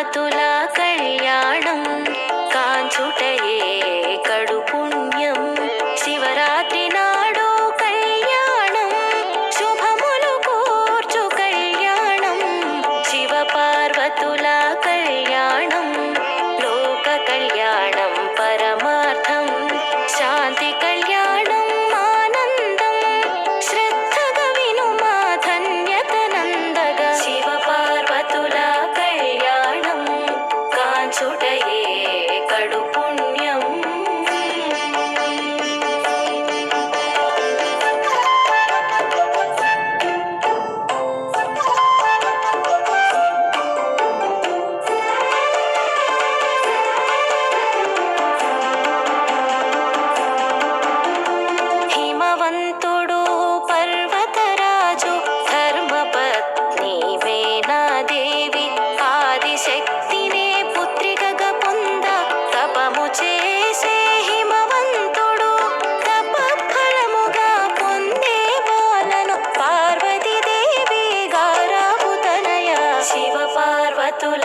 పార్వతుల కళ్యాణం కాంచుటయే కడు పుణ్యం. శివరాత్రి నాడు కళ్యాణం శుభములు కూర్చు కళ్యాణం. శివ పార్వతుల కళ్యాణం లోక కళ్యాణం పరమార్థం. శాంతి కళ్యాణం ఆనందం శ్రద్ధగా వినుమా ధన్యతనందగా. శివ పార్వతుల కళ్యాణం కాంచుటయే కడు పుణ్యం. హిమవంతుడు పర్వతరాజు ధర్మపత్ని వేణాదేవి ఆదిశక్తినే పుత్రికగా పొంద తపము చేసే హిమవంతుడు తపఫలముగా పొందే బాలను పార్వతీదేవి గారాపు తనయ. శివ పార్వతుల